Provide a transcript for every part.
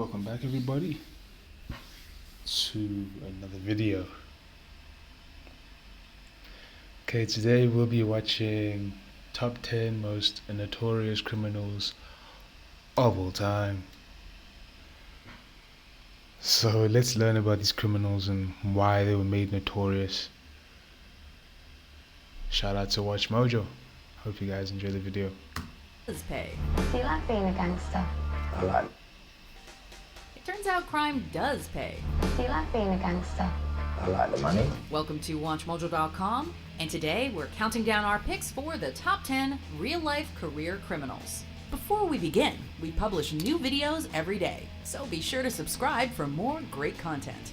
Welcome back everybody to another video. Okay, today we'll be watching top 10 most notorious criminals of all time. So let's learn about these criminals and why they were made notorious. Shout out to Watch Mojo. Hope you guys enjoy the video. Pay. Do you like being a gangster? I like It turns out crime does pay. Do you like being a gangster? the money. Welcome to WatchMojo.com, and today we're counting down our picks for the top 10 real-life career criminals. Before we begin, we publish new videos every day, so be sure to subscribe for more great content.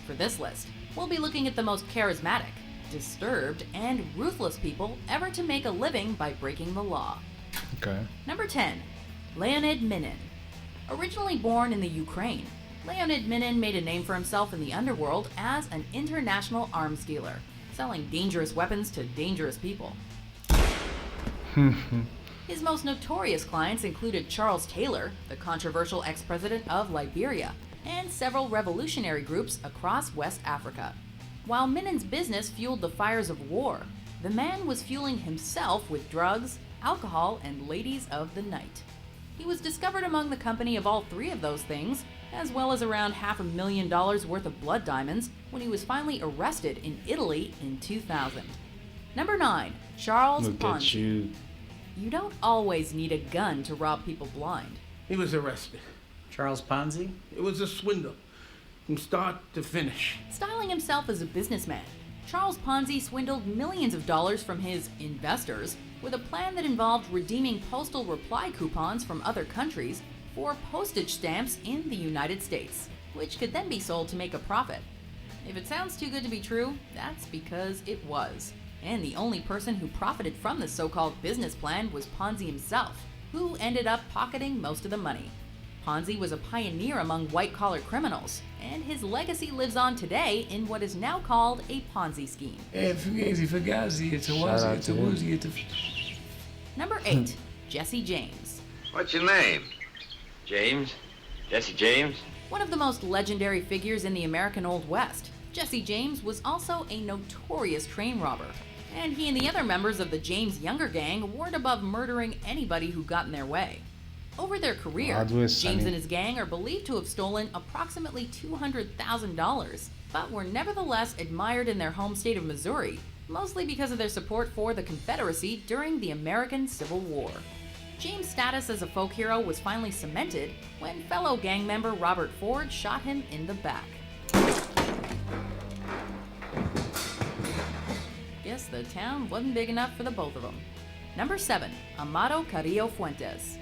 For this list, we'll be looking at the most charismatic, disturbed, and ruthless people ever to make a living by breaking the law. Okay. Number 10. Leonid Minin. Originally born in the Ukraine, Leonid Minin made a name for himself in the underworld as an international arms dealer, selling dangerous weapons to dangerous people. His most notorious clients included Charles Taylor, the controversial ex-president of Liberia, and several revolutionary groups across West Africa. While Minin's business fueled the fires of war, the man was fueling himself with drugs, alcohol, and ladies of the night. He was discovered among the company of all three of those things, as well as around $500,000 worth of blood diamonds when he was finally arrested in Italy in 2000. Number 9. Charles Look at Ponzi. you. You don't always need a gun to rob people blind. He was arrested. Charles Ponzi? It was a swindle, from start to finish. Styling himself as a businessman, Charles Ponzi swindled millions of dollars from his investors with a plan that involved redeeming postal reply coupons from other countries for postage stamps in the United States, which could then be sold to make a profit. If it sounds too good to be true, that's because it was. And the only person who profited from this so-called business plan was Ponzi himself, who ended up pocketing most of the money. Ponzi was a pioneer among white-collar criminals, and his legacy lives on today in what is now called a Ponzi scheme. Shout out to him. Number 8. Jesse James. What's your name? James? Jesse James? One of the most legendary figures in the American Old West, Jesse James was also a notorious train robber, and he and the other members of the James Younger gang weren't above murdering anybody who got in their way. Over their career, Hardware, James Sonny. and his gang are believed to have stolen approximately $200,000, but were nevertheless admired in their home state of Missouri, mostly because of their support for the Confederacy during the American Civil War. James' status as a folk hero was finally cemented when fellow gang member Robert Ford shot him in the back. Guess the town wasn't big enough for the both of them. Number 7. Amado Carrillo Fuentes.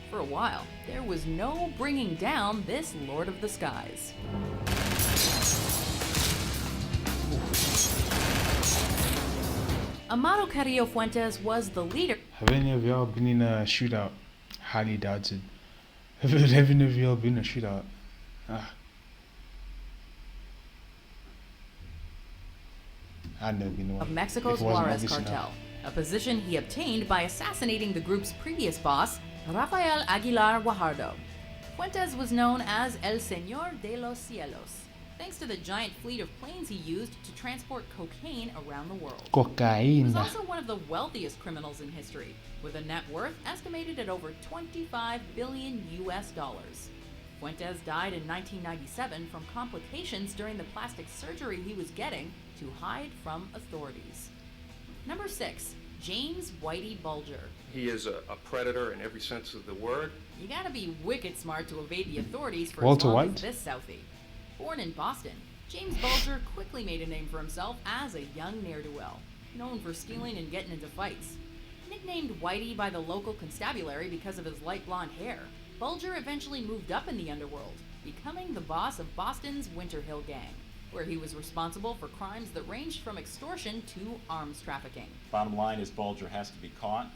For a while, there was no bringing down this Lord of the Skies. Amado Carrillo Fuentes was the leader. Have any of y'all been in a shootout? Highly doubted. Have any of y'all been in a shootout? I've never been in one. Of Mexico's If it wasn't Juarez obvious cartel, enough. a position he obtained by assassinating the group's previous boss, Rafael Aguilar Guajardo. Fuentes was known as El Señor de los Cielos, thanks to the giant fleet of planes he used to transport cocaine around the world. He was Cocaine. also one of the wealthiest criminals in history, with a net worth estimated at over $25 billion US. Fuentes died in 1997 from complications during the plastic surgery he was getting to hide from authorities. Number 6. James Whitey Bulger. He is a predator in every sense of the word. You gotta be wicked smart to evade the authorities for Walter as long White? as this Southie. Born in Boston, James Bulger quickly made a name for himself as a young ne'er-do-well, known for stealing and getting into fights. Nicknamed Whitey by the local constabulary because of his light blonde hair, Bulger eventually moved up in the underworld, becoming the boss of Boston's Winter Hill Gang, where he was responsible for crimes that ranged from extortion to arms trafficking. Bottom line is Bulger has to be caught,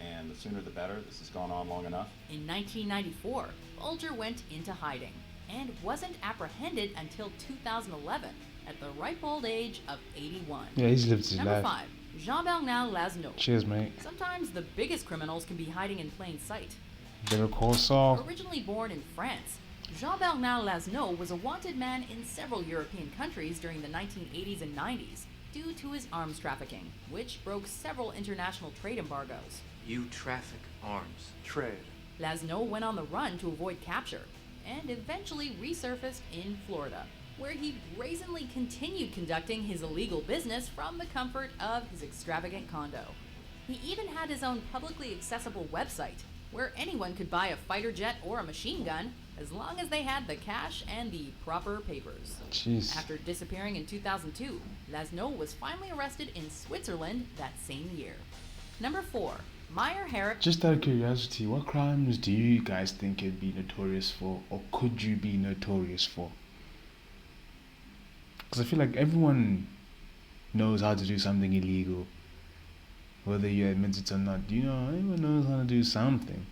and the sooner the better. This has gone on long enough. In 1994, Bulger went into hiding and wasn't apprehended until 2011 at the ripe old age of 81. Yeah, he's lived his Number life. 5. Jean-Bernard Lasneau. Cheers, mate. Sometimes the biggest criminals can be hiding in plain sight. Better call Saul. Originally born in France, Jean-Bernard Lasneau was a wanted man in several European countries during the 1980s and 90s due to his arms trafficking, which broke several international trade embargoes. You traffic arms. Trade. Lasneau went on the run to avoid capture and eventually resurfaced in Florida, where he brazenly continued conducting his illegal business from the comfort of his extravagant condo. He even had his own publicly accessible website, where anyone could buy a fighter jet or a machine gun as long as they had the cash and the proper papers. Jeez. After disappearing in 2002, Lasneau was finally arrested in Switzerland that same year. Number 4. Meyer Herrick. Just out of curiosity, what crimes do you guys think you'd be notorious for, or could you be notorious for? Because I feel like everyone knows how to do something illegal, whether you admit it or not. You know, everyone knows how to do something.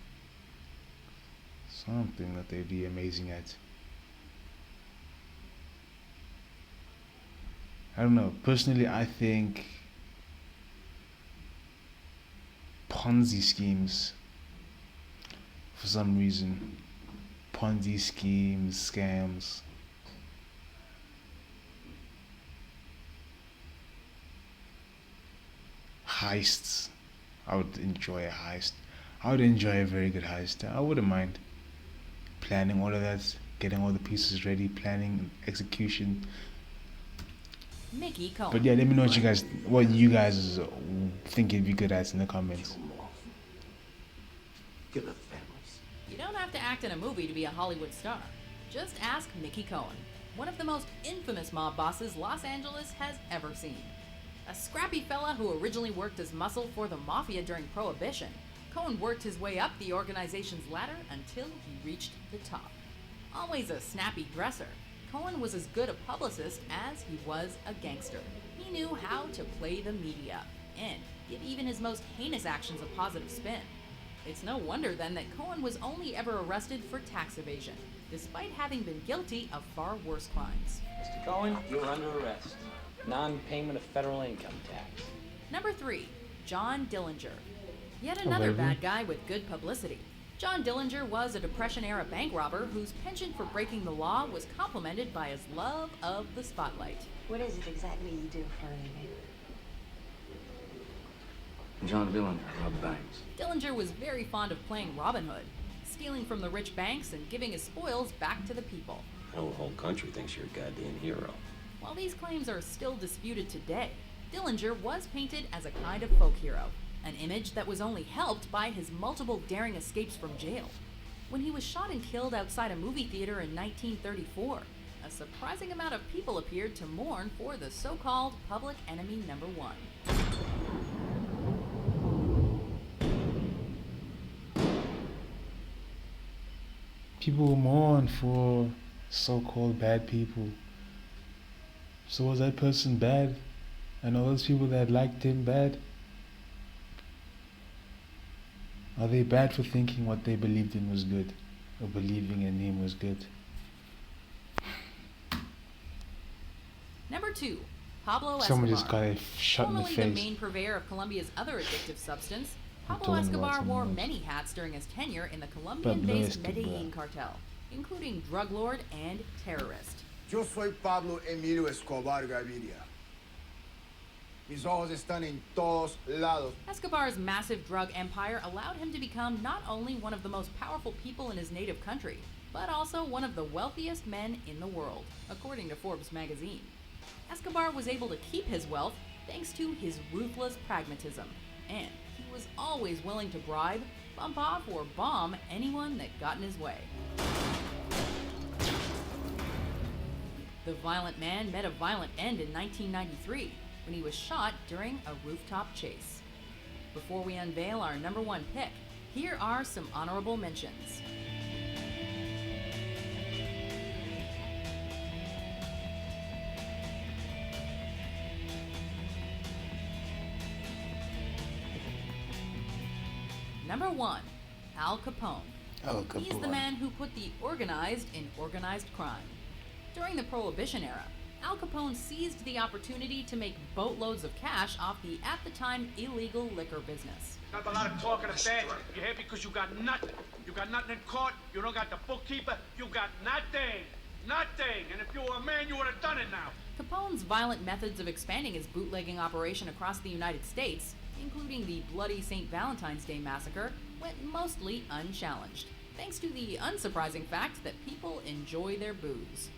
Something that they'd be amazing at. I don't know. Personally, I think Ponzi schemes. For some reason, Ponzi schemes, scams. Heists. I would enjoy a heist. I would enjoy a very good heist. I wouldn't mind planning all of that, getting all the pieces ready, planning and execution. Mickey Cohen. But yeah, let me know what you guys think you'd be good at in the comments. Give the families. You don't have to act in a movie to be a Hollywood star. Just ask Mickey Cohen, one of the most infamous mob bosses Los Angeles has ever seen. A scrappy fella who originally worked as muscle for the mafia during Prohibition, Cohen worked his way up the organization's ladder until he reached the top. Always a snappy dresser, Cohen was as good a publicist as he was a gangster. He knew how to play the media and give even his most heinous actions a positive spin. It's no wonder then that Cohen was only ever arrested for tax evasion, despite having been guilty of far worse crimes. Mr. Cohen, you're under arrest. Non-payment of federal income tax. Number 3. John Dillinger. Yet another bad guy with good publicity. John Dillinger was a Depression-era bank robber whose penchant for breaking the law was complemented by his love of the spotlight. What is it exactly you do for a living? John Dillinger, rob banks. Dillinger was very fond of playing Robin Hood, stealing from the rich banks and giving his spoils back to the people. The whole country thinks you're a goddamn hero. While these claims are still disputed today, Dillinger was painted as a kind of folk hero, an image that was only helped by his multiple daring escapes from jail. When he was shot and killed outside a movie theater in 1934, a surprising amount of people appeared to mourn for the so-called public enemy number 1. People mourn for so-called bad people. So was that person bad? And all those people that liked him bad? Are they bad for thinking what they believed in was good? Or believing in him was good? Number 2. Pablo Someone Escobar. just got a shot in the Formerly the face. main purveyor of Colombia's other addictive substance, I'm Pablo talking about Escobar wore someone else. many hats during his tenure in the Colombian-based Medellin cartel, including drug lord and terrorist. Yo soy Pablo Emilio Escobar Gaviria. Mis ojos están en todos lados. Escobar's massive drug empire allowed him to become not only one of the most powerful people in his native country, but also one of the wealthiest men in the world, according to Forbes magazine. Escobar was able to keep his wealth thanks to his ruthless pragmatism, and he was always willing to bribe, bump off, or bomb anyone that got in his way. The violent man met a violent end in 1993 when he was shot during a rooftop chase. Before we unveil our number 1 pick, here are some honorable mentions. Number 1. Al Capone. Al He's the Capone. man who put the organized in organized crime. During the Prohibition era, Al Capone seized the opportunity to make boatloads of cash off the, at the time, illegal liquor business. Not a lot of talking of bad. You hear? Because you got nothing. You got nothing in court. You don't got the bookkeeper. You got nothing. Nothing. And if you were a man, you would have done it now. Capone's violent methods of expanding his bootlegging operation across the United States, including the bloody St. Valentine's Day massacre, went mostly unchallenged, thanks to the unsurprising fact that people enjoy their booze.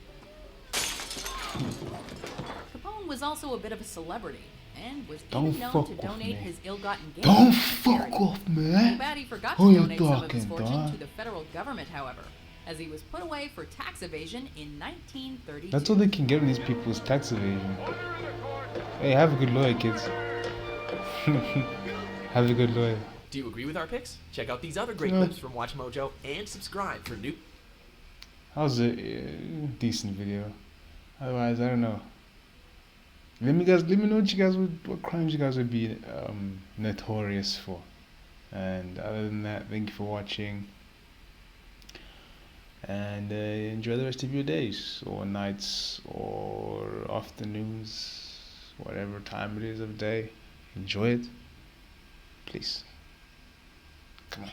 Capone was also a bit of a celebrity, and was even known to donate his ill-gotten gains. Don't fuck off, man. Too bad he forgot Who to you donate some of his talking, fortune dog? to the federal government, however, as he was put away for tax evasion in 1932. That's all they can get on these people is tax evasion. Hey, have a good lawyer, kids. Have a good lawyer. Do you agree with our picks? Check out these other great No. clips from Watch Mojo and subscribe for new. That was a decent video. Otherwise, I don't know. Let me know what crimes you guys would be notorious for. And other than that, thank you for watching. And enjoy the rest of your days, or nights, or afternoons, whatever time it is of day. Enjoy it. Please. Come on.